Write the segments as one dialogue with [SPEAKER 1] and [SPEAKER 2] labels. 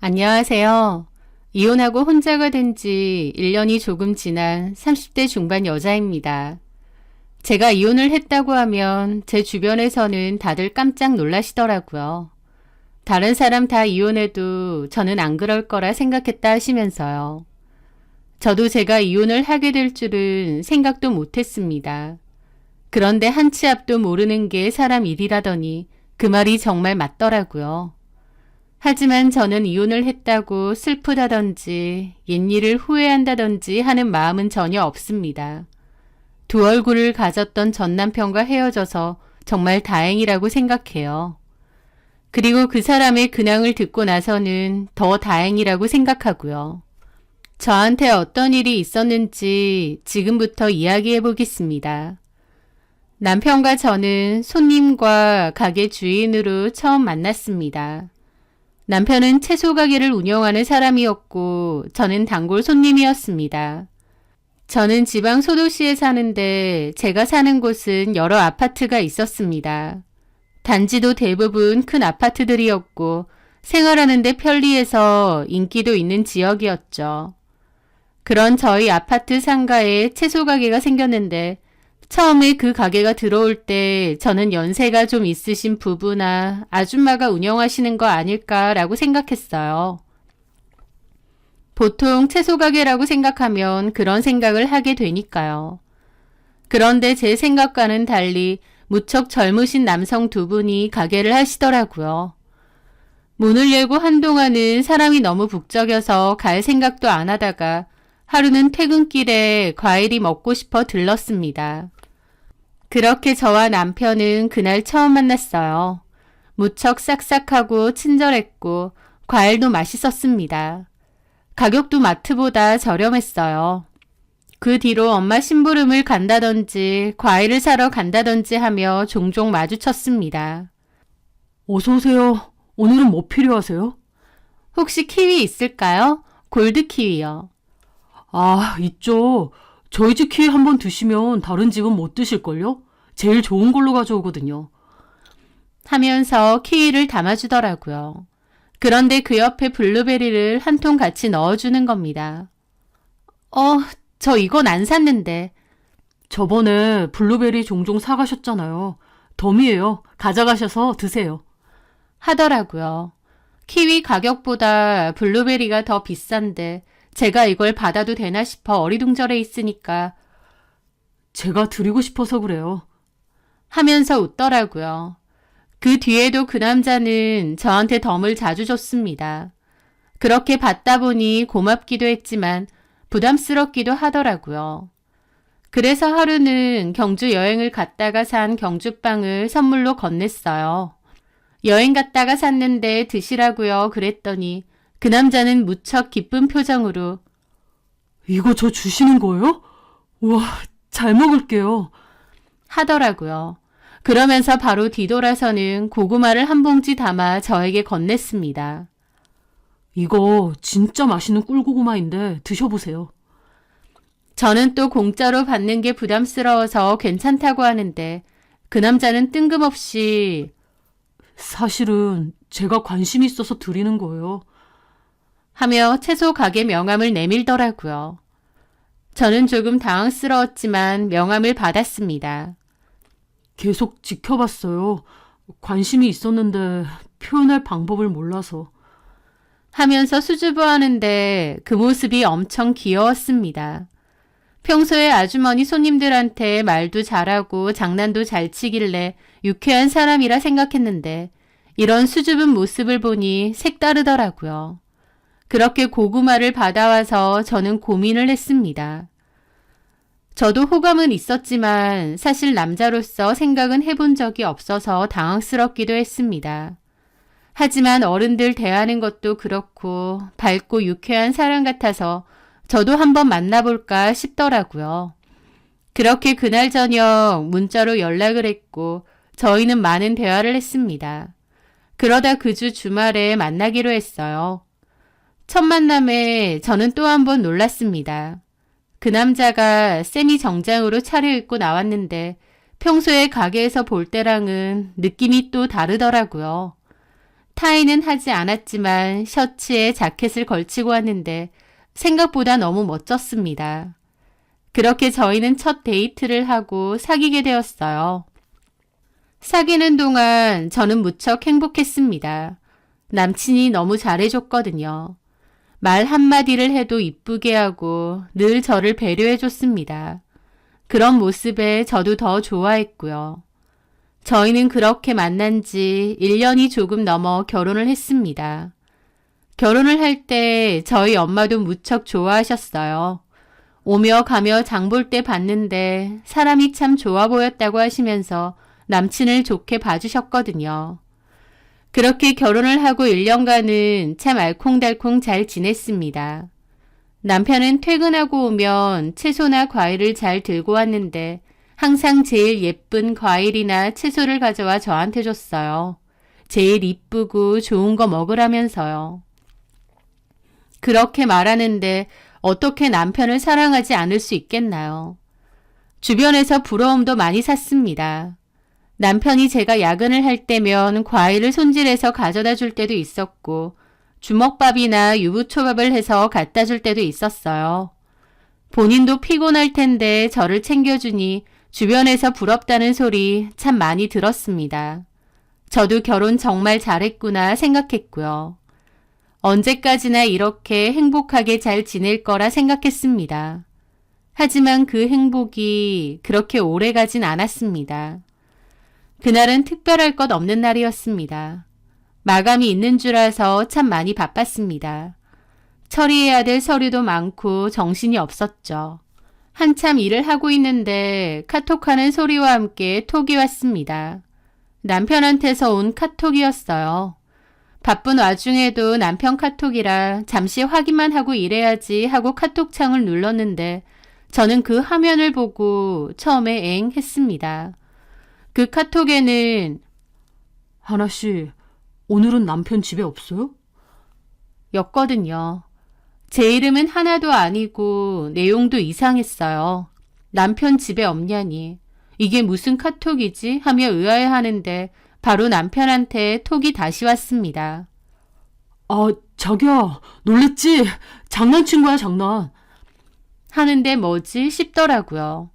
[SPEAKER 1] 안녕하세요. 이혼하고 혼자가 된 지 1년이 조금 지난 30대 중반 여자입니다. 제가 이혼을 했다고 하면 제 주변에서는 다들 깜짝 놀라시더라고요. 다른 사람 다 이혼해도 저는 안 그럴 거라 생각했다 하시면서요. 저도 제가 이혼을 하게 될 줄은 생각도 못했습니다. 그런데 한 치 앞도 모르는 게 사람 일이라더니 그 말이 정말 맞더라고요. 하지만 저는 이혼을 했다고 슬프다든지 옛일을 후회한다든지 하는 마음은 전혀 없습니다. 두 얼굴을 가졌던 전 남편과 헤어져서 정말 다행이라고 생각해요. 그리고 그 사람의 근황을 듣고 나서는 더 다행이라고 생각하고요. 저한테 어떤 일이 있었는지 지금부터 이야기해 보겠습니다. 남편과 저는 손님과 가게 주인으로 처음 만났습니다. 남편은 채소 가게를 운영하는 사람이었고 저는 단골 손님이었습니다. 저는 지방 소도시에 사는데 제가 사는 곳은 여러 아파트가 있었습니다. 단지도 대부분 큰 아파트들이었고 생활하는 데 편리해서 인기도 있는 지역이었죠. 그런 저희 아파트 상가에 채소 가게가 생겼는데 처음에 그 가게가 들어올 때 저는 연세가 좀 있으신 부부나 아줌마가 운영하시는 거 아닐까라고 생각했어요. 보통 채소 가게라고 생각하면 그런 생각을 하게 되니까요. 그런데 제 생각과는 달리 무척 젊으신 남성 두 분이 가게를 하시더라고요. 문을 열고 한동안은 사람이 너무 북적여서 갈 생각도 안 하다가 하루는 퇴근길에 과일이 먹고 싶어 들렀습니다. 그렇게 저와 남편은 그날 처음 만났어요. 무척 싹싹하고 친절했고 과일도 맛있었습니다. 가격도 마트보다 저렴했어요. 그 뒤로 엄마 심부름을 간다든지 과일을 사러 간다든지 하며 종종 마주쳤습니다.
[SPEAKER 2] 어서 오세요. 오늘은 뭐 필요하세요?
[SPEAKER 1] 혹시 키위 있을까요? 골드 키위요.
[SPEAKER 2] 아, 있죠. 저희 집 키위 한번 드시면 다른 집은 못 드실걸요? 제일 좋은 걸로 가져오거든요.
[SPEAKER 1] 하면서 키위를 담아주더라고요. 그런데 그 옆에 블루베리를 한 통 같이 넣어주는 겁니다. 저 이건 안 샀는데.
[SPEAKER 2] 저번에 블루베리 종종 사가셨잖아요. 덤이에요. 가져가셔서 드세요.
[SPEAKER 1] 하더라고요. 키위 가격보다 블루베리가 더 비싼데 제가 이걸 받아도 되나 싶어 어리둥절해 있으니까
[SPEAKER 2] 제가 드리고 싶어서 그래요.
[SPEAKER 1] 하면서 웃더라고요. 그 뒤에도 그 남자는 저한테 덤을 자주 줬습니다. 그렇게 받다 보니 고맙기도 했지만 부담스럽기도 하더라고요. 그래서 하루는 경주 여행을 갔다가 산 경주빵을 선물로 건넸어요. 여행 갔다가 샀는데 드시라고요 그랬더니 그 남자는 무척 기쁜 표정으로
[SPEAKER 2] 이거 저 주시는 거예요? 우와, 잘 먹을게요.
[SPEAKER 1] 하더라고요. 그러면서 바로 뒤돌아서는 고구마를 한 봉지 담아 저에게 건넸습니다.
[SPEAKER 2] 이거 진짜 맛있는 꿀고구마인데 드셔보세요.
[SPEAKER 1] 저는 또 공짜로 받는 게 부담스러워서 괜찮다고 하는데 그 남자는 뜬금없이
[SPEAKER 2] 사실은 제가 관심 있어서 드리는 거예요.
[SPEAKER 1] 하며 채소 가게 명함을 내밀더라고요. 저는 조금 당황스러웠지만 명함을 받았습니다.
[SPEAKER 2] 계속 지켜봤어요. 관심이 있었는데 표현할 방법을 몰라서.
[SPEAKER 1] 하면서 수줍어하는데 그 모습이 엄청 귀여웠습니다. 평소에 아주머니 손님들한테 말도 잘하고 장난도 잘 치길래 유쾌한 사람이라 생각했는데 이런 수줍은 모습을 보니 색다르더라고요. 그렇게 고구마를 받아와서 저는 고민을 했습니다. 저도 호감은 있었지만 사실 남자로서 생각은 해본 적이 없어서 당황스럽기도 했습니다. 하지만 어른들 대하는 것도 그렇고 밝고 유쾌한 사람 같아서 저도 한번 만나볼까 싶더라고요. 그렇게 그날 저녁 문자로 연락을 했고 저희는 많은 대화를 했습니다. 그러다 그 주 주말에 만나기로 했어요. 첫 만남에 저는 또 한 번 놀랐습니다. 그 남자가 세미 정장으로 차려입고 나왔는데 평소에 가게에서 볼 때랑은 느낌이 또 다르더라고요. 타이는 하지 않았지만 셔츠에 자켓을 걸치고 왔는데 생각보다 너무 멋졌습니다. 그렇게 저희는 첫 데이트를 하고 사귀게 되었어요. 사귀는 동안 저는 무척 행복했습니다. 남친이 너무 잘해줬거든요. 말 한마디를 해도 이쁘게 하고 늘 저를 배려해줬습니다. 그런 모습에 저도 더 좋아했고요. 저희는 그렇게 만난 지 1년이 조금 넘어 결혼을 했습니다. 결혼을 할 때 저희 엄마도 무척 좋아하셨어요. 오며 가며 장볼 때 봤는데 사람이 참 좋아 보였다고 하시면서 남친을 좋게 봐주셨거든요. 그렇게 결혼을 하고 1년간은 참 알콩달콩 잘 지냈습니다. 남편은 퇴근하고 오면 채소나 과일을 잘 들고 왔는데 항상 제일 예쁜 과일이나 채소를 가져와 저한테 줬어요. 제일 이쁘고 좋은 거 먹으라면서요. 그렇게 말하는데 어떻게 남편을 사랑하지 않을 수 있겠나요? 주변에서 부러움도 많이 샀습니다. 남편이 제가 야근을 할 때면 과일을 손질해서 가져다 줄 때도 있었고 주먹밥이나 유부초밥을 해서 갖다 줄 때도 있었어요. 본인도 피곤할 텐데 저를 챙겨주니 주변에서 부럽다는 소리 참 많이 들었습니다. 저도 결혼 정말 잘했구나 생각했고요. 언제까지나 이렇게 행복하게 잘 지낼 거라 생각했습니다. 하지만 그 행복이 그렇게 오래 가진 않았습니다. 그날은 특별할 것 없는 날이었습니다. 마감이 있는 줄 알아서 참 많이 바빴습니다. 처리해야 될 서류도 많고 정신이 없었죠. 한참 일을 하고 있는데 카톡하는 소리와 함께 톡이 왔습니다. 남편한테서 온 카톡이었어요. 바쁜 와중에도 남편 카톡이라 잠시 확인만 하고 일해야지 하고 카톡창을 눌렀는데 저는 그 화면을 보고 처음에 엥 했습니다. 그 카톡에는
[SPEAKER 2] 하나씨, 오늘은 남편 집에 없어요?
[SPEAKER 1] 였거든요. 제 이름은 하나도 아니고 내용도 이상했어요. 남편 집에 없냐니. 이게 무슨 카톡이지? 하며 의아해하는데 바로 남편한테 톡이 다시 왔습니다.
[SPEAKER 2] 아, 자기야, 놀랬지? 장난친 거야, 장난.
[SPEAKER 1] 하는데 뭐지 싶더라고요.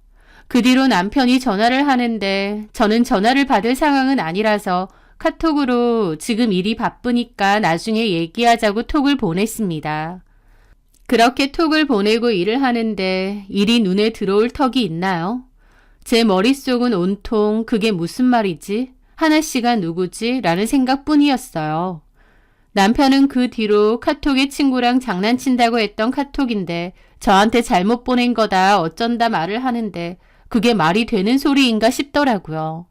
[SPEAKER 1] 그 뒤로 남편이 전화를 하는데 저는 전화를 받을 상황은 아니라서 카톡으로 지금 일이 바쁘니까 나중에 얘기하자고 톡을 보냈습니다. 그렇게 톡을 보내고 일을 하는데 일이 눈에 들어올 턱이 있나요? 제 머릿속은 온통 그게 무슨 말이지? 하나씨가 누구지? 라는 생각뿐이었어요. 남편은 그 뒤로 카톡에 친구랑 장난친다고 했던 카톡인데 저한테 잘못 보낸 거다 어쩐다 말을 하는데 그게 말이 되는 소리인가 싶더라고요.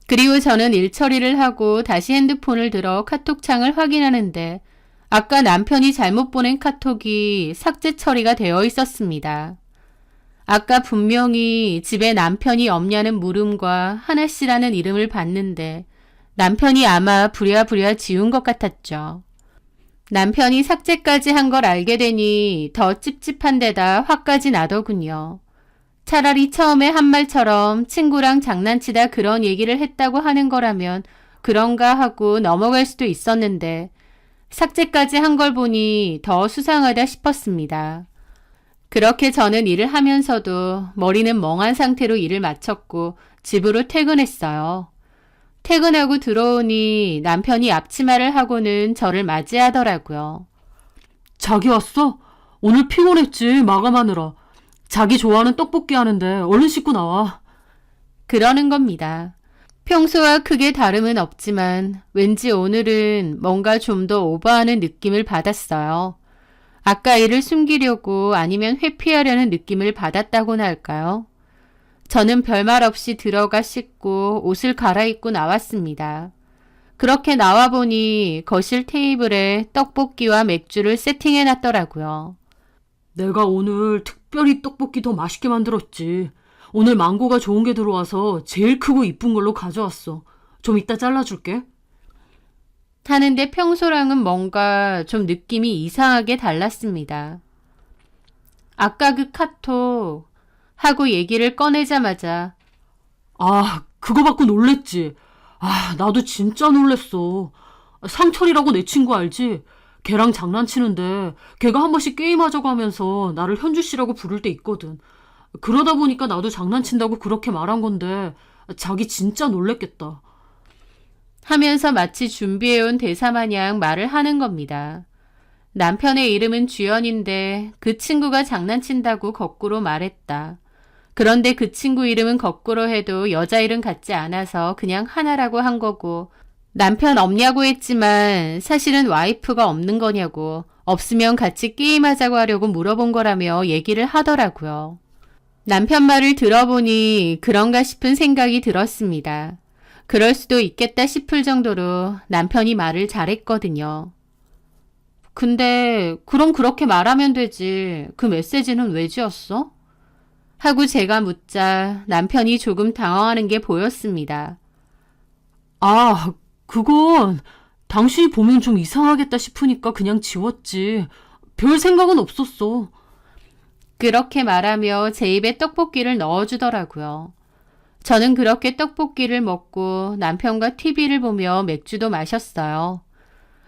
[SPEAKER 1] 그리고 저는 일 처리를 하고 다시 핸드폰을 들어 카톡창을 확인하는데 아까 남편이 잘못 보낸 카톡이 삭제 처리가 되어 있었습니다. 아까 분명히 집에 남편이 없냐는 물음과 하나씨라는 이름을 봤는데 남편이 아마 부랴부랴 지운 것 같았죠. 남편이 삭제까지 한 걸 알게 되니 더 찝찝한 데다 화까지 나더군요. 차라리 처음에 한 말처럼 친구랑 장난치다 그런 얘기를 했다고 하는 거라면 그런가 하고 넘어갈 수도 있었는데 삭제까지 한 걸 보니 더 수상하다 싶었습니다. 그렇게 저는 일을 하면서도 머리는 멍한 상태로 일을 마쳤고 집으로 퇴근했어요. 퇴근하고 들어오니 남편이 앞치마를 하고는 저를 맞이하더라고요.
[SPEAKER 2] 자기 왔어? 오늘 피곤했지, 마감하느라. 자기 좋아하는 떡볶이 하는데 얼른 씻고 나와.
[SPEAKER 1] 그러는 겁니다. 평소와 크게 다름은 없지만 왠지 오늘은 뭔가 좀 더 오버하는 느낌을 받았어요. 아까 일을 숨기려고 아니면 회피하려는 느낌을 받았다고나 할까요? 저는 별말 없이 들어가 씻고 옷을 갈아입고 나왔습니다. 그렇게 나와보니 거실 테이블에 떡볶이와 맥주를 세팅해 놨더라고요.
[SPEAKER 2] 내가 오늘 특별히 떡볶이 더 맛있게 만들었지. 오늘 망고가 좋은 게 들어와서 제일 크고 이쁜 걸로 가져왔어. 좀 이따 잘라줄게.
[SPEAKER 1] 하는데 평소랑은 뭔가 좀 느낌이 이상하게 달랐습니다. 아까 그 카톡 하고 얘기를 꺼내자마자
[SPEAKER 2] 아, 그거 받고 놀랬지. 아, 나도 진짜 놀랬어. 상철이라고 내 친구 알지? 걔랑 장난치는데 걔가 한 번씩 게임하자고 하면서 나를 현주 씨라고 부를 때 있거든. 그러다 보니까 나도 장난친다고 그렇게 말한 건데 자기 진짜 놀랬겠다.
[SPEAKER 1] 하면서 마치 준비해온 대사 마냥 말을 하는 겁니다. 남편의 이름은 주연인데 그 친구가 장난친다고 거꾸로 말했다. 그런데 그 친구 이름은 거꾸로 해도 여자 이름 같지 않아서 그냥 하나라고 한 거고, 남편 없냐고 했지만 사실은 와이프가 없는 거냐고, 없으면 같이 게임하자고 하려고 물어본 거라며 얘기를 하더라고요. 남편 말을 들어보니 그런가 싶은 생각이 들었습니다. 그럴 수도 있겠다 싶을 정도로 남편이 말을 잘했거든요. 근데 그럼 그렇게 말하면 되지. 그 메시지는 왜 지었어? 하고 제가 묻자 남편이 조금 당황하는 게 보였습니다.
[SPEAKER 2] 아, 그건 당신이 보면 좀 이상하겠다 싶으니까 그냥 지웠지. 별 생각은 없었어.
[SPEAKER 1] 그렇게 말하며 제 입에 떡볶이를 넣어주더라고요. 저는 그렇게 떡볶이를 먹고 남편과 TV를 보며 맥주도 마셨어요.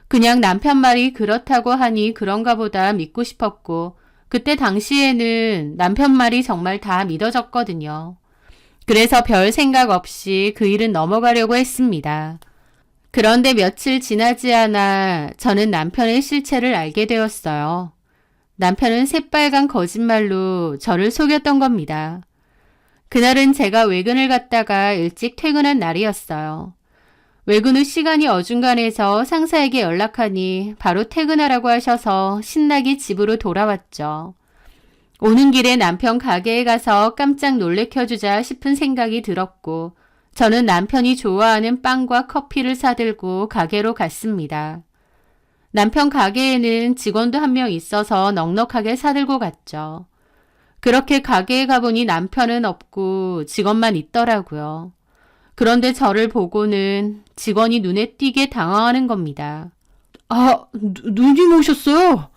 [SPEAKER 1] 그냥 남편 말이 그렇다고 하니 그런가 보다 믿고 싶었고, 그때 당시에는 남편 말이 정말 다 믿어졌거든요. 그래서 별 생각 없이 그 일은 넘어가려고 했습니다. 그런데 며칠 지나지 않아 저는 남편의 실체를 알게 되었어요. 남편은 새빨간 거짓말로 저를 속였던 겁니다. 그날은 제가 외근을 갔다가 일찍 퇴근한 날이었어요. 외근 후 시간이 어중간해서 상사에게 연락하니 바로 퇴근하라고 하셔서 신나게 집으로 돌아왔죠. 오는 길에 남편 가게에 가서 깜짝 놀래켜주자 싶은 생각이 들었고, 저는 남편이 좋아하는 빵과 커피를 사들고 가게로 갔습니다. 남편 가게에는 직원도 한 명 있어서 넉넉하게 사들고 갔죠. 그렇게 가게에 가보니 남편은 없고 직원만 있더라고요. 그런데 저를 보고는 직원이 눈에 띄게 당황하는 겁니다.
[SPEAKER 2] 아, 누님 오셨어요?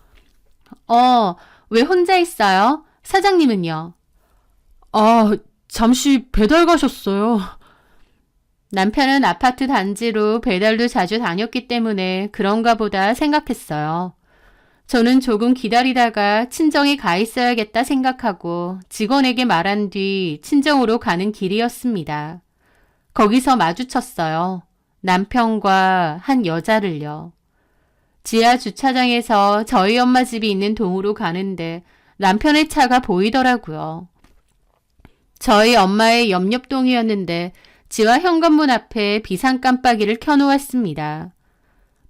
[SPEAKER 1] 왜 혼자 있어요? 사장님은요?
[SPEAKER 2] 아, 잠시 배달 가셨어요.
[SPEAKER 1] 남편은 아파트 단지로 배달도 자주 다녔기 때문에 그런가 보다 생각했어요. 저는 조금 기다리다가 친정에 가 있어야겠다 생각하고 직원에게 말한 뒤 친정으로 가는 길이었습니다. 거기서 마주쳤어요. 남편과 한 여자를요. 지하 주차장에서 저희 엄마 집이 있는 동으로 가는데 남편의 차가 보이더라고요. 저희 엄마의 옆동이었는데 지하 현관문 앞에 비상 깜빡이를 켜놓았습니다.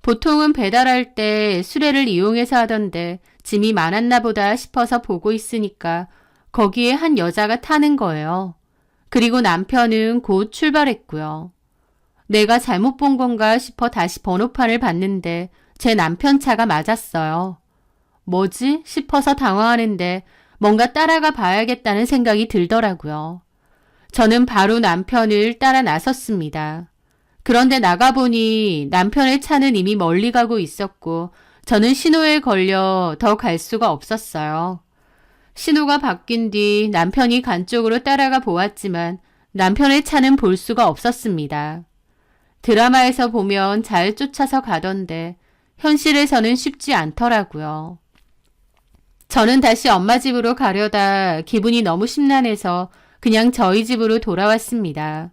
[SPEAKER 1] 보통은 배달할 때 수레를 이용해서 하던데 짐이 많았나 보다 싶어서 보고 있으니까 거기에 한 여자가 타는 거예요. 그리고 남편은 곧 출발했고요. 내가 잘못 본 건가 싶어 다시 번호판을 봤는데 제 남편 차가 맞았어요. 뭐지? 싶어서 당황하는데 뭔가 따라가 봐야겠다는 생각이 들더라고요. 저는 바로 남편을 따라 나섰습니다. 그런데 나가보니 남편의 차는 이미 멀리 가고 있었고 저는 신호에 걸려 더 갈 수가 없었어요. 신호가 바뀐 뒤 남편이 간 쪽으로 따라가 보았지만 남편의 차는 볼 수가 없었습니다. 드라마에서 보면 잘 쫓아서 가던데 현실에서는 쉽지 않더라고요. 저는 다시 엄마 집으로 가려다 기분이 너무 심란해서 그냥 저희 집으로 돌아왔습니다.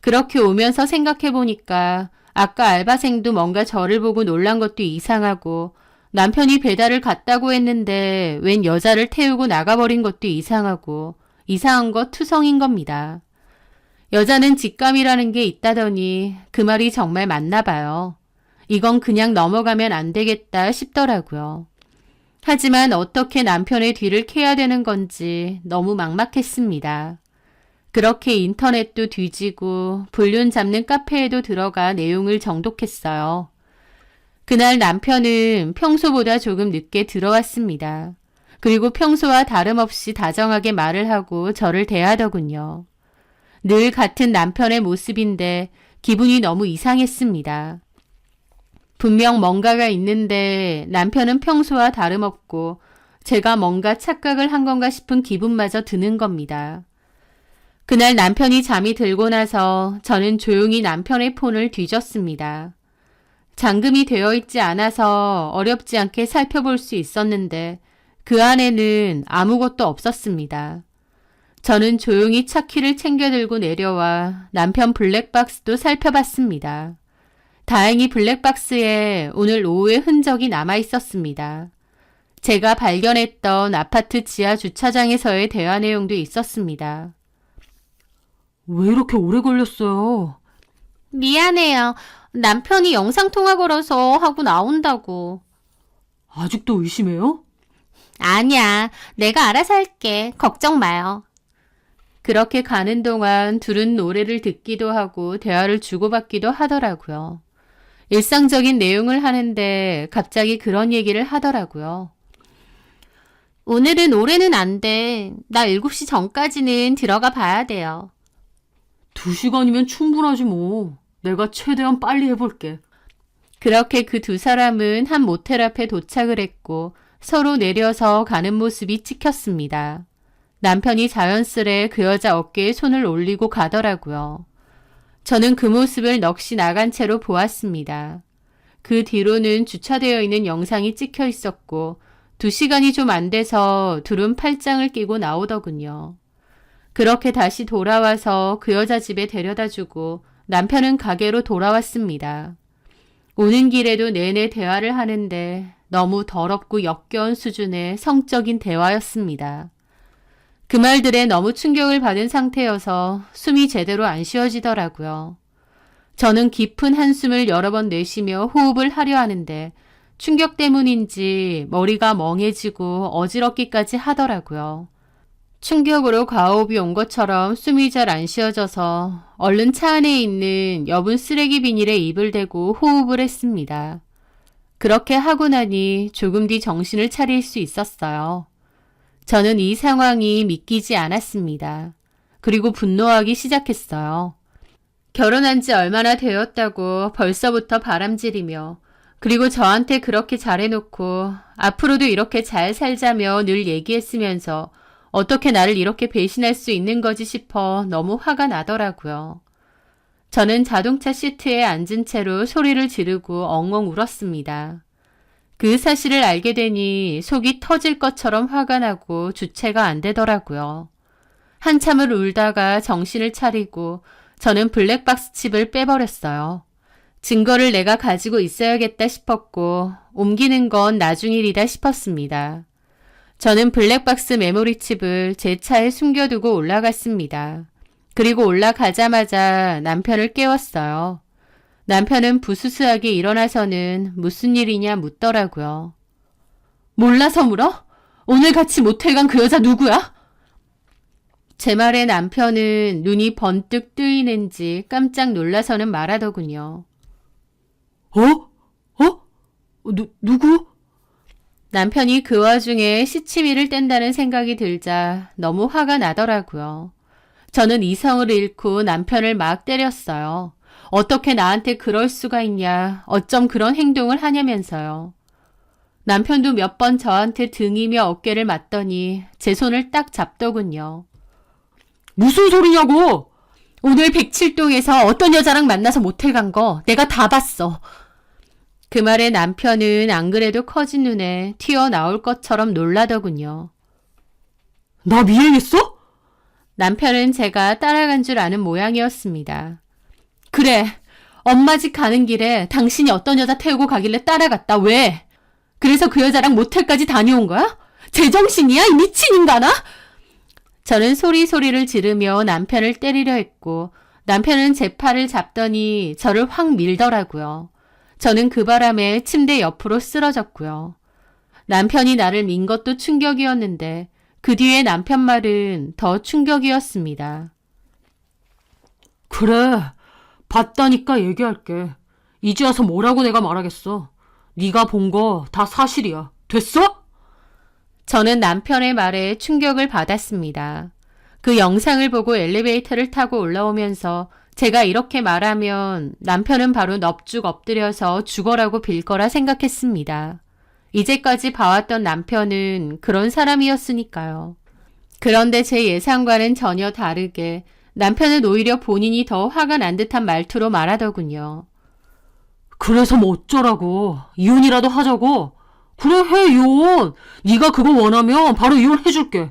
[SPEAKER 1] 그렇게 오면서 생각해보니까 아까 알바생도 뭔가 저를 보고 놀란 것도 이상하고 남편이 배달을 갔다고 했는데 웬 여자를 태우고 나가버린 것도 이상하고 이상한 거 투성인 겁니다. 여자는 직감이라는 게 있다더니 그 말이 정말 맞나 봐요. 이건 그냥 넘어가면 안 되겠다 싶더라고요. 하지만 어떻게 남편의 뒤를 캐야 되는 건지 너무 막막했습니다. 그렇게 인터넷도 뒤지고 불륜 잡는 카페에도 들어가 내용을 정독했어요. 그날 남편은 평소보다 조금 늦게 들어왔습니다. 그리고 평소와 다름없이 다정하게 말을 하고 저를 대하더군요. 늘 같은 남편의 모습인데 기분이 너무 이상했습니다. 분명 뭔가가 있는데 남편은 평소와 다름없고 제가 뭔가 착각을 한 건가 싶은 기분마저 드는 겁니다. 그날 남편이 잠이 들고 나서 저는 조용히 남편의 폰을 뒤졌습니다. 잠금이 되어 있지 않아서 어렵지 않게 살펴볼 수 있었는데 그 안에는 아무것도 없었습니다. 저는 조용히 차키를 챙겨 들고 내려와 남편 블랙박스도 살펴봤습니다. 다행히 블랙박스에 오늘 오후의 흔적이 남아 있었습니다. 제가 발견했던 아파트 지하 주차장에서의 대화 내용도 있었습니다.
[SPEAKER 2] 왜 이렇게 오래 걸렸어요?
[SPEAKER 1] 미안해요. 남편이 영상통화 걸어서 하고 나온다고.
[SPEAKER 2] 아직도 의심해요?
[SPEAKER 1] 아니야. 내가 알아서 할게. 걱정 마요. 그렇게 가는 동안 둘은 노래를 듣기도 하고 대화를 주고받기도 하더라고요. 일상적인 내용을 하는데 갑자기 그런 얘기를 하더라고요. 오늘은 올해는 안 돼. 나 7시 전까지는 들어가 봐야 돼요.
[SPEAKER 2] 2시간이면 충분하지 뭐. 내가 최대한 빨리 해볼게.
[SPEAKER 1] 그렇게 그 두 사람은 한 모텔 앞에 도착을 했고 서로 내려서 가는 모습이 찍혔습니다. 남편이 자연스레 그 여자 어깨에 손을 올리고 가더라고요. 저는 그 모습을 넋이 나간 채로 보았습니다. 그 뒤로는 주차되어 있는 영상이 찍혀 있었고 2시간이 좀 안 돼서 둘은 팔짱을 끼고 나오더군요. 그렇게 다시 돌아와서 그 여자 집에 데려다주고 남편은 가게로 돌아왔습니다. 오는 길에도 내내 대화를 하는데 너무 더럽고 역겨운 수준의 성적인 대화였습니다. 그 말들에 너무 충격을 받은 상태여서 숨이 제대로 안 쉬어지더라고요. 저는 깊은 한숨을 여러 번 내쉬며 호흡을 하려 하는데 충격 때문인지 머리가 멍해지고 어지럽기까지 하더라고요. 충격으로 과호흡이 온 것처럼 숨이 잘 안 쉬어져서 얼른 차 안에 있는 여분 쓰레기 비닐에 입을 대고 호흡을 했습니다. 그렇게 하고 나니 조금 뒤 정신을 차릴 수 있었어요. 저는 이 상황이 믿기지 않았습니다. 그리고 분노하기 시작했어요. 결혼한 지 얼마나 되었다고 벌써부터 바람질이며 그리고 저한테 그렇게 잘해놓고 앞으로도 이렇게 잘 살자며 늘 얘기했으면서 어떻게 나를 이렇게 배신할 수 있는 거지 싶어 너무 화가 나더라고요. 저는 자동차 시트에 앉은 채로 소리를 지르고 엉엉 울었습니다. 그 사실을 알게 되니 속이 터질 것처럼 화가 나고 주체가 안 되더라고요. 한참을 울다가 정신을 차리고 저는 블랙박스 칩을 빼버렸어요. 증거를 내가 가지고 있어야겠다 싶었고 옮기는 건 나중 일이다 싶었습니다. 저는 블랙박스 메모리 칩을 제 차에 숨겨두고 올라갔습니다. 그리고 올라가자마자 남편을 깨웠어요. 남편은 부스스하게 일어나서는 무슨 일이냐 묻더라고요. 몰라서 물어? 오늘 같이 모텔 간 그 여자 누구야? 제 말에 남편은 눈이 번뜩 뜨이는지 깜짝 놀라서는 말하더군요.
[SPEAKER 2] 누구?
[SPEAKER 1] 남편이 그 와중에 시치미를 뗀다는 생각이 들자 너무 화가 나더라고요. 저는 이성을 잃고 남편을 막 때렸어요. 어떻게 나한테 그럴 수가 있냐, 어쩜 그런 행동을 하냐면서요. 남편도 몇 번 저한테 등이며 어깨를 맞더니 제 손을 딱 잡더군요.
[SPEAKER 2] 무슨 소리냐고!
[SPEAKER 1] 오늘 107동에서 어떤 여자랑 만나서 모텔 간 거 내가 다 봤어. 그 말에 남편은 안 그래도 커진 눈에 튀어나올 것처럼 놀라더군요.
[SPEAKER 2] 나 미행했어?
[SPEAKER 1] 남편은 제가 따라간 줄 아는 모양이었습니다. 그래, 엄마 집 가는 길에 당신이 어떤 여자 태우고 가길래 따라갔다. 왜? 그래서 그 여자랑 모텔까지 다녀온 거야? 제정신이야? 이 미친 인간아? 저는 소리를 지르며 남편을 때리려 했고 남편은 제 팔을 잡더니 저를 확 밀더라고요. 저는 그 바람에 침대 옆으로 쓰러졌고요. 남편이 나를 민 것도 충격이었는데 그 뒤에 남편 말은 더 충격이었습니다.
[SPEAKER 2] 그래, 봤다니까 얘기할게. 이제 와서 뭐라고 내가 말하겠어. 네가 본 거 다 사실이야. 됐어?
[SPEAKER 1] 저는 남편의 말에 충격을 받았습니다. 그 영상을 보고 엘리베이터를 타고 올라오면서 제가 이렇게 말하면 남편은 바로 넙죽 엎드려서 죽어라고 빌 거라 생각했습니다. 이제까지 봐왔던 남편은 그런 사람이었으니까요. 그런데 제 예상과는 전혀 다르게 남편은 오히려 본인이 더 화가 난 듯한 말투로 말하더군요.
[SPEAKER 2] 그래서 뭐 어쩌라고. 이혼이라도 하자고. 그래, 해, 이혼. 네가 그거 원하면 바로 이혼해줄게.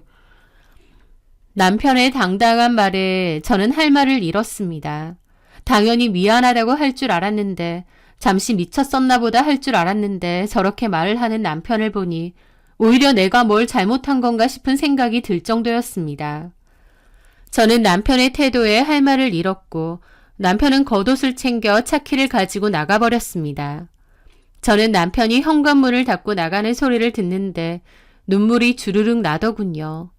[SPEAKER 1] 남편의 당당한 말에 저는 할 말을 잃었습니다. 당연히 미안하다고 할 줄 알았는데, 잠시 미쳤었나 보다 할 줄 알았는데 저렇게 말을 하는 남편을 보니 오히려 내가 뭘 잘못한 건가 싶은 생각이 들 정도였습니다. 저는 남편의 태도에 할 말을 잃었고 남편은 겉옷을 챙겨 차키를 가지고 나가버렸습니다. 저는 남편이 현관문을 닫고 나가는 소리를 듣는데 눈물이 주르륵 나더군요.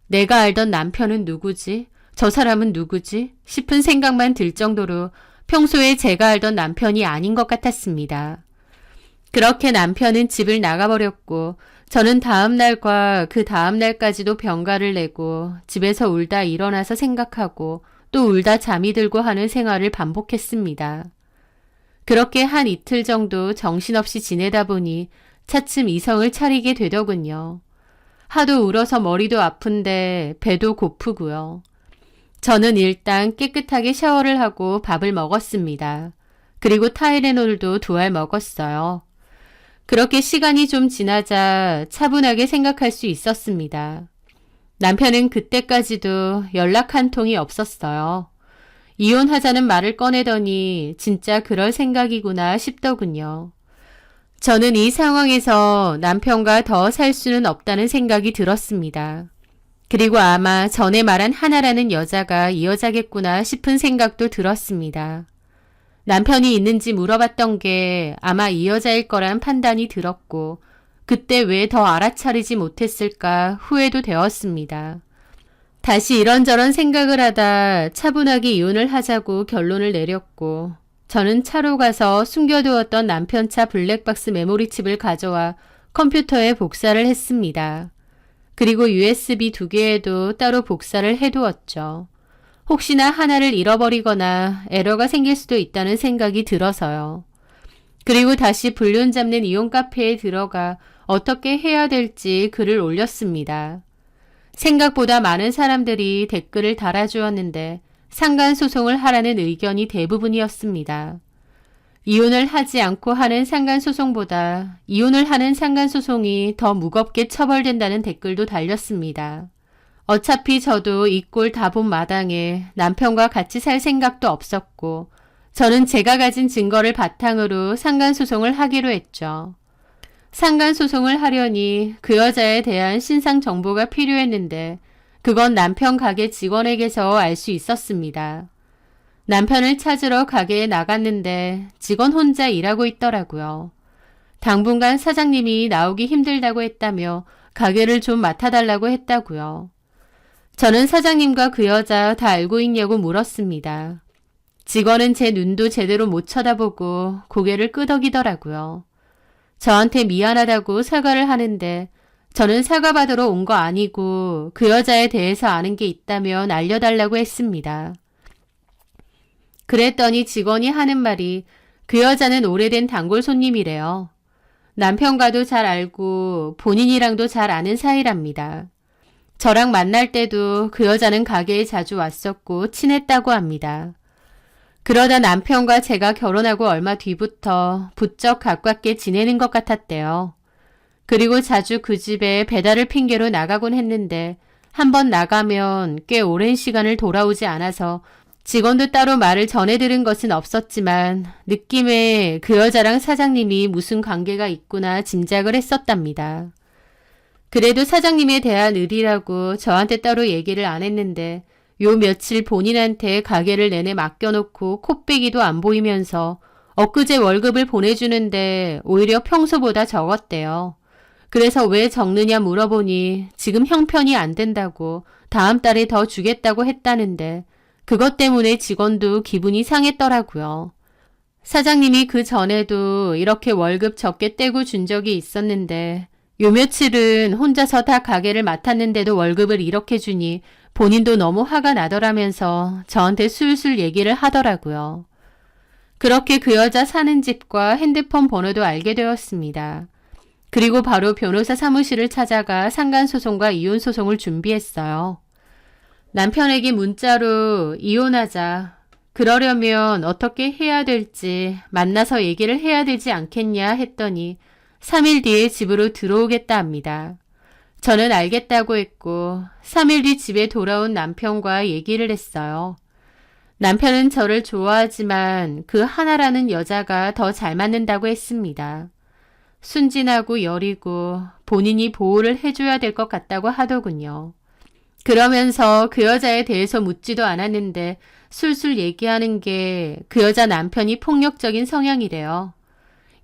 [SPEAKER 1] 내가 알던 남편은 누구지? 저 사람은 누구지? 싶은 생각만 들 정도로 평소에 제가 알던 남편이 아닌 것 같았습니다. 그렇게 남편은 집을 나가버렸고 저는 다음 날과 그 다음 날까지도 병가를 내고 집에서 울다 일어나서 생각하고 또 울다 잠이 들고 하는 생활을 반복했습니다. 그렇게 한 이틀 정도 정신없이 지내다 보니 차츰 이성을 차리게 되더군요. 하도 울어서 머리도 아픈데 배도 고프고요. 저는 일단 깨끗하게 샤워를 하고 밥을 먹었습니다. 그리고 타이레놀도 2알 먹었어요. 그렇게 시간이 좀 지나자 차분하게 생각할 수 있었습니다. 남편은 그때까지도 연락 한 통이 없었어요. 이혼하자는 말을 꺼내더니 진짜 그럴 생각이구나 싶더군요. 저는 이 상황에서 남편과 더 살 수는 없다는 생각이 들었습니다. 그리고 아마 전에 말한 하나라는 여자가 이 여자겠구나 싶은 생각도 들었습니다. 남편이 있는지 물어봤던 게 아마 이 여자일 거란 판단이 들었고 그때 왜 더 알아차리지 못했을까 후회도 되었습니다. 다시 이런저런 생각을 하다 차분하게 이혼을 하자고 결론을 내렸고 저는 차로 가서 숨겨두었던 남편 차 블랙박스 메모리칩을 가져와 컴퓨터에 복사를 했습니다. 그리고 USB 2개에도 따로 복사를 해두었죠. 혹시나 하나를 잃어버리거나 에러가 생길 수도 있다는 생각이 들어서요. 그리고 다시 불륜 잡는 이혼 카페에 들어가 어떻게 해야 될지 글을 올렸습니다. 생각보다 많은 사람들이 댓글을 달아주었는데 상간소송을 하라는 의견이 대부분이었습니다. 이혼을 하지 않고 하는 상간소송보다 이혼을 하는 상간소송이 더 무겁게 처벌된다는 댓글도 달렸습니다. 어차피 저도 이 꼴 다 본 마당에 남편과 같이 살 생각도 없었고 저는 제가 가진 증거를 바탕으로 상간소송을 하기로 했죠. 상간소송을 하려니 그 여자에 대한 신상 정보가 필요했는데 그건 남편 가게 직원에게서 알 수 있었습니다. 남편을 찾으러 가게에 나갔는데 직원 혼자 일하고 있더라고요. 당분간 사장님이 나오기 힘들다고 했다며 가게를 좀 맡아달라고 했다고요. 저는 사장님과 그 여자 다 알고 있냐고 물었습니다. 직원은 제 눈도 제대로 못 쳐다보고 고개를 끄덕이더라고요. 저한테 미안하다고 사과를 하는데 저는 사과받으러 온 거 아니고 그 여자에 대해서 아는 게 있다면 알려달라고 했습니다. 그랬더니 직원이 하는 말이 그 여자는 오래된 단골 손님이래요. 남편과도 잘 알고 본인이랑도 잘 아는 사이랍니다. 저랑 만날 때도 그 여자는 가게에 자주 왔었고 친했다고 합니다. 그러다 남편과 제가 결혼하고 얼마 뒤부터 부쩍 가깝게 지내는 것 같았대요. 그리고 자주 그 집에 배달을 핑계로 나가곤 했는데 한번 나가면 꽤 오랜 시간을 돌아오지 않아서 직원도 따로 말을 전해 들은 것은 없었지만 느낌에 그 여자랑 사장님이 무슨 관계가 있구나 짐작을 했었답니다. 그래도 사장님에 대한 의리라고 저한테 따로 얘기를 안 했는데 요 며칠 본인한테 가게를 내내 맡겨놓고 콧배기도 안 보이면서 엊그제 월급을 보내주는데 오히려 평소보다 적었대요. 그래서 왜 적느냐 물어보니 지금 형편이 안 된다고 다음 달에 더 주겠다고 했다는데 그것 때문에 직원도 기분이 상했더라고요. 사장님이 그 전에도 이렇게 월급 적게 떼고 준 적이 있었는데 요 며칠은 혼자서 다 가게를 맡았는데도 월급을 이렇게 주니 본인도 너무 화가 나더라면서 저한테 술술 얘기를 하더라고요. 그렇게 그 여자 사는 집과 핸드폰 번호도 알게 되었습니다. 그리고 바로 변호사 사무실을 찾아가 상간소송과 이혼소송을 준비했어요. 남편에게 문자로 이혼하자, 그러려면 어떻게 해야 될지 만나서 얘기를 해야 되지 않겠냐 했더니 3일 뒤에 집으로 들어오겠다 합니다. 저는 알겠다고 했고 3일 뒤 집에 돌아온 남편과 얘기를 했어요. 남편은 저를 좋아하지만 그 하나라는 여자가 더 잘 맞는다고 했습니다. 순진하고 여리고 본인이 보호를 해줘야 될 것 같다고 하더군요. 그러면서 그 여자에 대해서 묻지도 않았는데 술술 얘기하는 게 그 여자 남편이 폭력적인 성향이래요.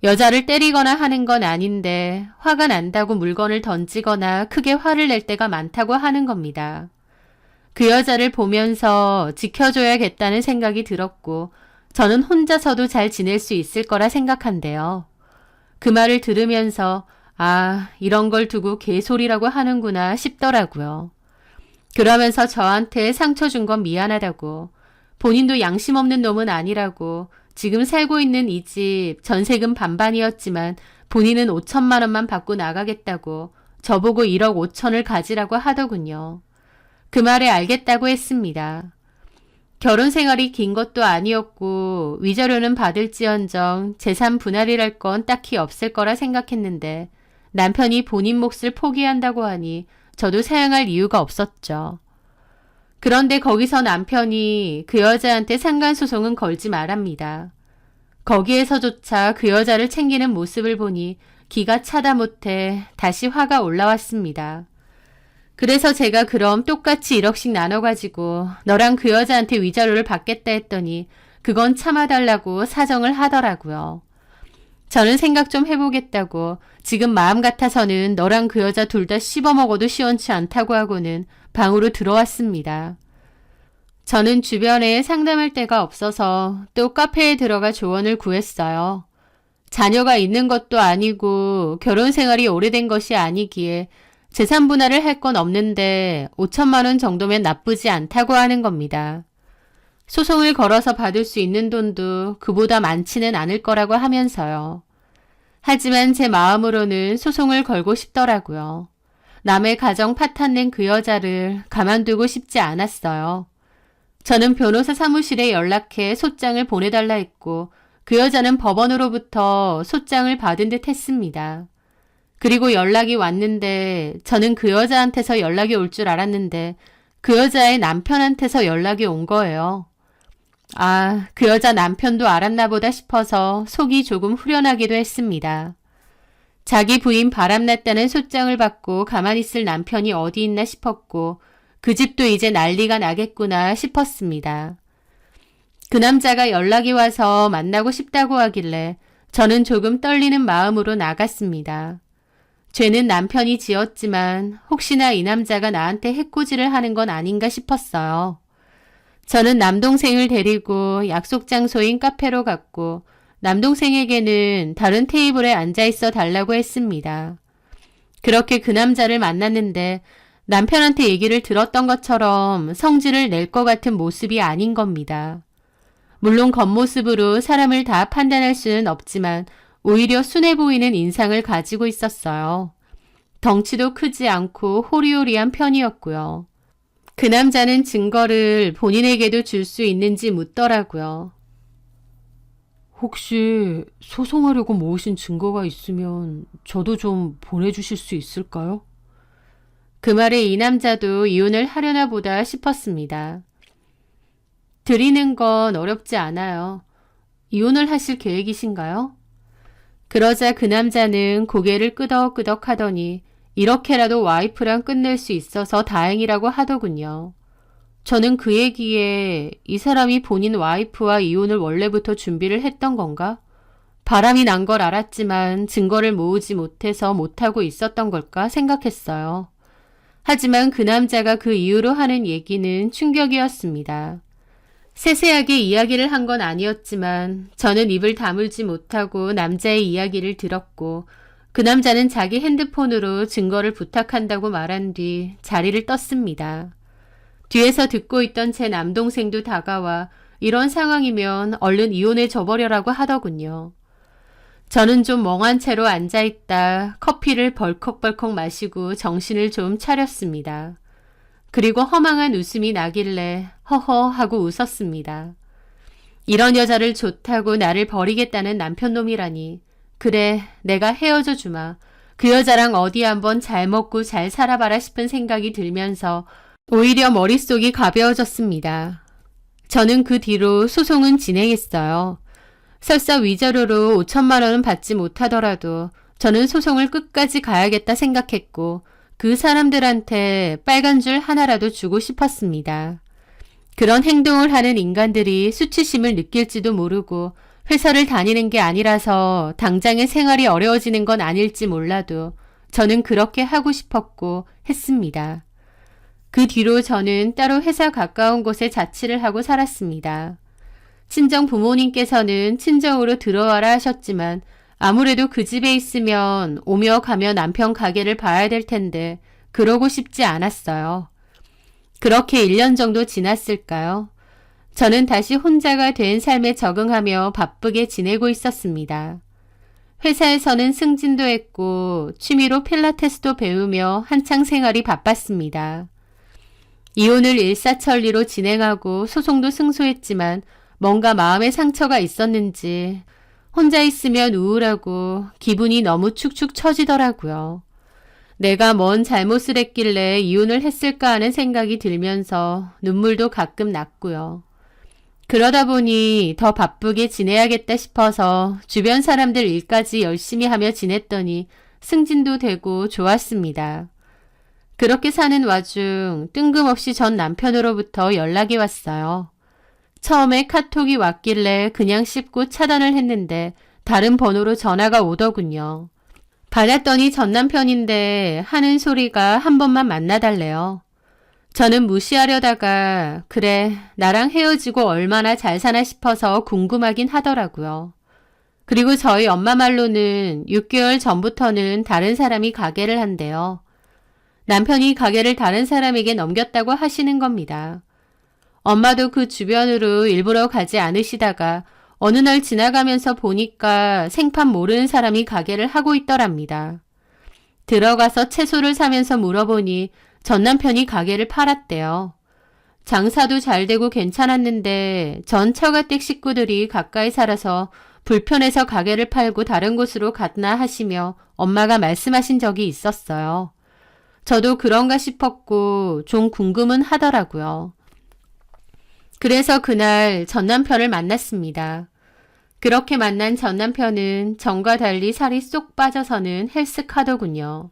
[SPEAKER 1] 여자를 때리거나 하는 건 아닌데 화가 난다고 물건을 던지거나 크게 화를 낼 때가 많다고 하는 겁니다. 그 여자를 보면서 지켜줘야겠다는 생각이 들었고 저는 혼자서도 잘 지낼 수 있을 거라 생각한대요. 그 말을 들으면서 이런 걸 두고 개소리라고 하는구나 싶더라고요. 그러면서 저한테 상처 준 건 미안하다고, 본인도 양심 없는 놈은 아니라고, 지금 살고 있는 이 집 전세금 반반이었지만 본인은 5천만 원만 받고 나가겠다고 저보고 1억 5천을 가지라고 하더군요. 그 말에 알겠다고 했습니다. 결혼 생활이 긴 것도 아니었고 위자료는 받을지언정 재산 분할이랄 건 딱히 없을 거라 생각했는데 남편이 본인 몫을 포기한다고 하니 저도 사양할 이유가 없었죠. 그런데 거기서 남편이 그 여자한테 상간소송은 걸지 말랍니다. 거기에서조차 그 여자를 챙기는 모습을 보니 기가 차다 못해 다시 화가 올라왔습니다. 그래서 제가 그럼 똑같이 1억씩 나눠가지고 너랑 그 여자한테 위자료를 받겠다 했더니 그건 참아달라고 사정을 하더라고요. 저는 생각 좀 해보겠다고 지금 마음 같아서는 너랑 그 여자 둘 다 씹어먹어도 시원치 않다고 하고는 방으로 들어왔습니다. 저는 주변에 상담할 데가 없어서 또 카페에 들어가 조언을 구했어요. 자녀가 있는 것도 아니고 결혼 생활이 오래된 것이 아니기에 재산 분할을 할 건 없는데 5천만 원 정도면 나쁘지 않다고 하는 겁니다. 소송을 걸어서 받을 수 있는 돈도 그보다 많지는 않을 거라고 하면서요. 하지만 제 마음으로는 소송을 걸고 싶더라고요. 남의 가정 파탄낸 그 여자를 가만두고 싶지 않았어요. 저는 변호사 사무실에 연락해 소장을 보내달라 했고 그 여자는 법원으로부터 소장을 받은 듯 했습니다. 그리고 연락이 왔는데 저는 그 여자한테서 연락이 올 줄 알았는데 그 여자의 남편한테서 연락이 온 거예요. 그 여자 남편도 알았나 보다 싶어서 속이 조금 후련하기도 했습니다. 자기 부인 바람났다는 소장을 받고 가만히 있을 남편이 어디 있나 싶었고 그 집도 이제 난리가 나겠구나 싶었습니다. 그 남자가 연락이 와서 만나고 싶다고 하길래 저는 조금 떨리는 마음으로 나갔습니다. 죄는 남편이 지었지만 혹시나 이 남자가 나한테 해코지를 하는 건 아닌가 싶었어요. 저는 남동생을 데리고 약속 장소인 카페로 갔고 남동생에게는 다른 테이블에 앉아 있어 달라고 했습니다. 그렇게 그 남자를 만났는데 남편한테 얘기를 들었던 것처럼 성질을 낼 것 같은 모습이 아닌 겁니다. 물론 겉모습으로 사람을 다 판단할 수는 없지만 오히려 순해 보이는 인상을 가지고 있었어요. 덩치도 크지 않고 호리호리한 편이었고요. 그 남자는 증거를 본인에게도 줄 수 있는지 묻더라고요.
[SPEAKER 2] 혹시 소송하려고 모으신 증거가 있으면 저도 좀 보내주실 수 있을까요?
[SPEAKER 1] 그 말에 이 남자도 이혼을 하려나 보다 싶었습니다. 드리는 건 어렵지 않아요. 이혼을 하실 계획이신가요? 그러자 그 남자는 고개를 끄덕끄덕 하더니 이렇게라도 와이프랑 끝낼 수 있어서 다행이라고 하더군요. 저는 그 얘기에 이 사람이 본인 와이프와 이혼을 원래부터 준비를 했던 건가? 바람이 난 걸 알았지만 증거를 모으지 못해서 못하고 있었던 걸까 생각했어요. 하지만 그 남자가 그 이후로 하는 얘기는 충격이었습니다. 세세하게 이야기를 한 건 아니었지만 저는 입을 다물지 못하고 남자의 이야기를 들었고 그 남자는 자기 핸드폰으로 증거를 부탁한다고 말한 뒤 자리를 떴습니다. 뒤에서 듣고 있던 제 남동생도 다가와 이런 상황이면 얼른 이혼해 줘버려라고 하더군요. 저는 좀 멍한 채로 앉아있다 커피를 벌컥벌컥 마시고 정신을 좀 차렸습니다. 그리고 허망한 웃음이 나길래 허허 하고 웃었습니다. 이런 여자를 좋다고 나를 버리겠다는 남편놈이라니. 그래, 내가 헤어져 주마. 그 여자랑 어디 한번 잘 먹고 잘 살아봐라 싶은 생각이 들면서 오히려 머릿속이 가벼워졌습니다. 저는 그 뒤로 소송은 진행했어요. 설사 위자료로 5천만 원은 받지 못하더라도 저는 소송을 끝까지 가야겠다 생각했고 그 사람들한테 빨간 줄 하나라도 주고 싶었습니다. 그런 행동을 하는 인간들이 수치심을 느낄지도 모르고 회사를 다니는 게 아니라서 당장의 생활이 어려워지는 건 아닐지 몰라도 저는 그렇게 하고 싶었고 했습니다. 그 뒤로 저는 따로 회사 가까운 곳에 자취를 하고 살았습니다. 친정 부모님께서는 친정으로 들어와라 하셨지만 아무래도 그 집에 있으면 오며 가며 남편 가게를 봐야 될 텐데 그러고 싶지 않았어요. 그렇게 1년 정도 지났을까요? 저는 다시 혼자가 된 삶에 적응하며 바쁘게 지내고 있었습니다. 회사에서는 승진도 했고 취미로 필라테스도 배우며 한창 생활이 바빴습니다. 이혼을 일사천리로 진행하고 소송도 승소했지만 뭔가 마음에 상처가 있었는지 혼자 있으면 우울하고 기분이 너무 축축 처지더라고요. 내가 뭔 잘못을 했길래 이혼을 했을까 하는 생각이 들면서 눈물도 가끔 났고요. 그러다 보니 더 바쁘게 지내야겠다 싶어서 주변 사람들 일까지 열심히 하며 지냈더니 승진도 되고 좋았습니다. 그렇게 사는 와중 뜬금없이 전 남편으로부터 연락이 왔어요. 처음에 카톡이 왔길래 그냥 씹고 차단을 했는데 다른 번호로 전화가 오더군요. 받았더니 전 남편인데 하는 소리가 한 번만 만나달래요. 저는 무시하려다가 그래 나랑 헤어지고 얼마나 잘 사나 싶어서 궁금하긴 하더라고요. 그리고 저희 엄마 말로는 6개월 전부터는 다른 사람이 가게를 한대요. 남편이 가게를 다른 사람에게 넘겼다고 하시는 겁니다. 엄마도 그 주변으로 일부러 가지 않으시다가 어느 날 지나가면서 보니까 생판 모르는 사람이 가게를 하고 있더랍니다. 들어가서 채소를 사면서 물어보니 전 남편이 가게를 팔았대요. 장사도 잘 되고 괜찮았는데 전 처가댁 식구들이 가까이 살아서 불편해서 가게를 팔고 다른 곳으로 갔나 하시며 엄마가 말씀하신 적이 있었어요. 저도 그런가 싶었고 좀 궁금은 하더라고요. 그래서 그날 전 남편을 만났습니다. 그렇게 만난 전 남편은 전과 달리 살이 쏙 빠져서는 헬스카더군요.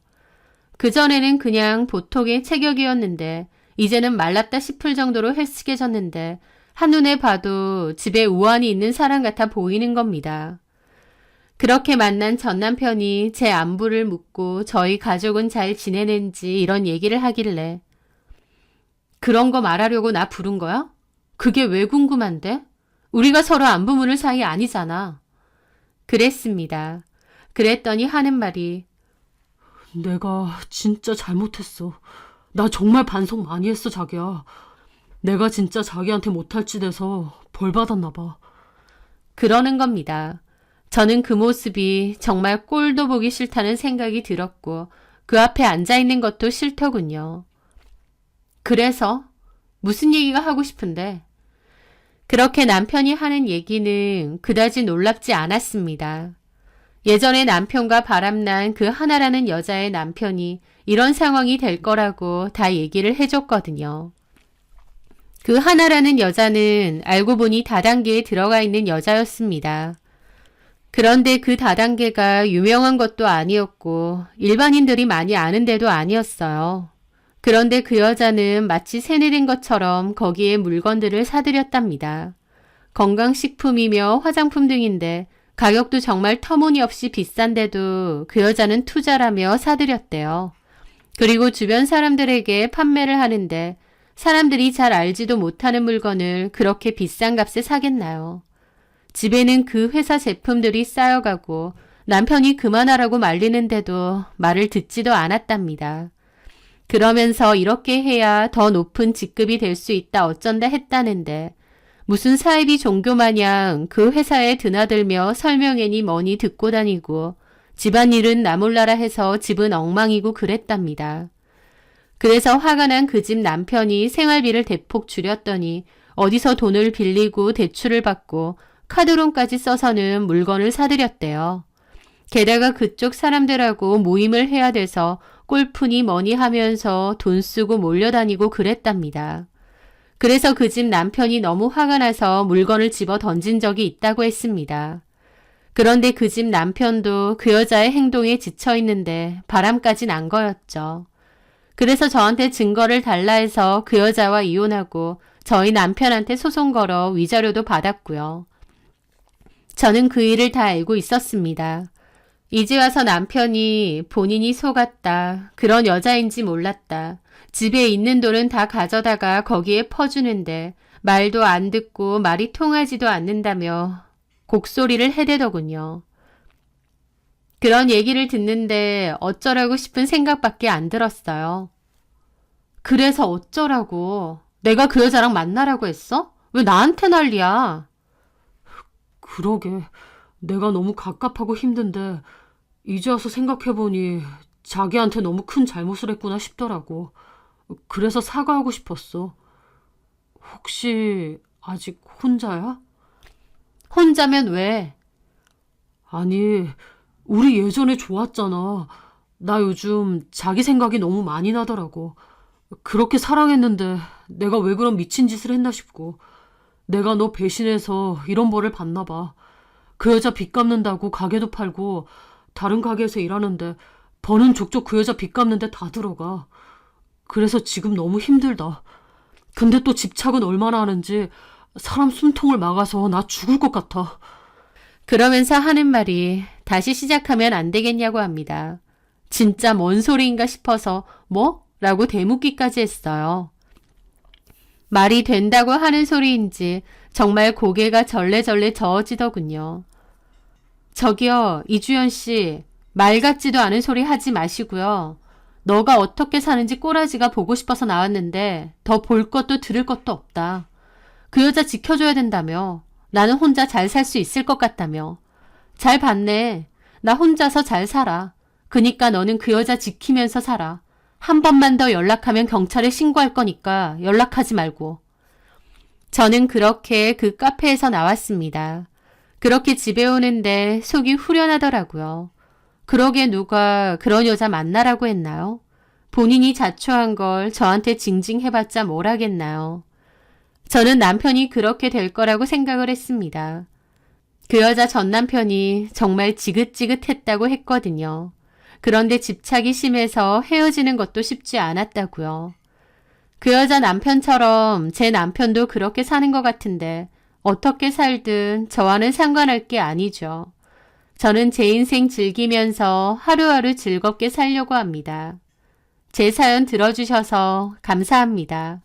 [SPEAKER 1] 그전에는 그냥 보통의 체격이었는데 이제는 말랐다 싶을 정도로 헬스케졌는데 한눈에 봐도 집에 우환이 있는 사람 같아 보이는 겁니다. 그렇게 만난 전 남편이 제 안부를 묻고 저희 가족은 잘 지내는지 이런 얘기를 하길래 그런 거 말하려고 나 부른 거야? 그게 왜 궁금한데? 우리가 서로 안부 묻을 사이 아니잖아. 그랬습니다. 그랬더니 하는 말이
[SPEAKER 2] 내가 진짜 잘못했어. 나 정말 반성 많이 했어, 자기야. 내가 진짜 자기한테 못할 짓 해서 벌 받았나 봐.
[SPEAKER 1] 그러는 겁니다. 저는 그 모습이 정말 꼴도 보기 싫다는 생각이 들었고 그 앞에 앉아있는 것도 싫더군요. 그래서 무슨 얘기가 하고 싶은데 그렇게 남편이 하는 얘기는 그다지 놀랍지 않았습니다. 예전에 남편과 바람난 그 하나라는 여자의 남편이 이런 상황이 될 거라고 다 얘기를 해줬거든요. 그 하나라는 여자는 알고 보니 다단계에 들어가 있는 여자였습니다. 그런데 그 다단계가 유명한 것도 아니었고 일반인들이 많이 아는 데도 아니었어요. 그런데 그 여자는 마치 세뇌된 것처럼 거기에 물건들을 사들였답니다. 건강식품이며 화장품 등인데 가격도 정말 터무니없이 비싼데도 그 여자는 투자라며 사들였대요. 그리고 주변 사람들에게 판매를 하는데 사람들이 잘 알지도 못하는 물건을 그렇게 비싼 값에 사겠나요? 집에는 그 회사 제품들이 쌓여가고 남편이 그만하라고 말리는데도 말을 듣지도 않았답니다. 그러면서 이렇게 해야 더 높은 직급이 될 수 있다 어쩐다 했다는데 무슨 사이비 종교 마냥 그 회사에 드나들며 설명회니 뭐니 듣고 다니고 집안일은 나 몰라라 해서 집은 엉망이고 그랬답니다. 그래서 화가 난 그 집 남편이 생활비를 대폭 줄였더니 어디서 돈을 빌리고 대출을 받고 카드론까지 써서는 물건을 사들였대요. 게다가 그쪽 사람들하고 모임을 해야 돼서 골프니 뭐니 하면서 돈 쓰고 몰려다니고 그랬답니다. 그래서 그 집 남편이 너무 화가 나서 물건을 집어 던진 적이 있다고 했습니다. 그런데 그 집 남편도 그 여자의 행동에 지쳐 있는데 바람까지 난 거였죠. 그래서 저한테 증거를 달라 해서 그 여자와 이혼하고 저희 남편한테 소송 걸어 위자료도 받았고요. 저는 그 일을 다 알고 있었습니다. 이제 와서 남편이 본인이 속았다. 그런 여자인지 몰랐다. 집에 있는 돈은 다 가져다가 거기에 퍼주는데 말도 안 듣고 말이 통하지도 않는다며 곡소리를 해대더군요. 그런 얘기를 듣는데 어쩌라고 싶은 생각밖에 안 들었어요. 그래서 어쩌라고? 내가 그 여자랑 만나라고 했어? 왜 나한테 난리야?
[SPEAKER 2] 그러게. 내가 너무 갑갑하고 힘든데 이제 와서 생각해보니 자기한테 너무 큰 잘못을 했구나 싶더라고. 그래서 사과하고 싶었어. 혹시 아직 혼자야?
[SPEAKER 1] 혼자면 왜?
[SPEAKER 2] 아니, 우리 예전에 좋았잖아. 나 요즘 자기 생각이 너무 많이 나더라고. 그렇게 사랑했는데 내가 왜 그런 미친 짓을 했나 싶고. 내가 너 배신해서 이런 벌을 받나 봐. 그 여자 빚 갚는다고 가게도 팔고 다른 가게에서 일하는데 버는 족족 그 여자 빚 갚는데 다 들어가. 그래서 지금 너무 힘들다. 근데 또 집착은 얼마나 하는지 사람 숨통을 막아서 나 죽을 것 같아.
[SPEAKER 1] 그러면서 하는 말이 다시 시작하면 안 되겠냐고 합니다. 진짜 뭔 소리인가 싶어서 뭐? 라고 되묻기까지 했어요. 말이 된다고 하는 소리인지 정말 고개가 절레절레 저어지더군요. 저기요, 이주연 씨, 말 같지도 않은 소리 하지 마시고요. 너가 어떻게 사는지 꼬라지가 보고 싶어서 나왔는데 더 볼 것도 들을 것도 없다. 그 여자 지켜줘야 된다며. 나는 혼자 잘 살 수 있을 것 같다며. 잘 봤네. 나 혼자서 잘 살아. 그니까 너는 그 여자 지키면서 살아. 한 번만 더 연락하면 경찰에 신고할 거니까 연락하지 말고. 저는 그렇게 그 카페에서 나왔습니다. 그렇게 집에 오는데 속이 후련하더라고요. 그러게 누가 그런 여자 만나라고 했나요? 본인이 자초한 걸 저한테 징징해봤자 뭘 하겠나요? 저는 남편이 그렇게 될 거라고 생각을 했습니다. 그 여자 전 남편이 정말 지긋지긋했다고 했거든요. 그런데 집착이 심해서 헤어지는 것도 쉽지 않았다고요. 그 여자 남편처럼 제 남편도 그렇게 사는 것 같은데 어떻게 살든 저와는 상관할 게 아니죠. 저는 제 인생 즐기면서 하루하루 즐겁게 살려고 합니다. 제 사연 들어주셔서 감사합니다.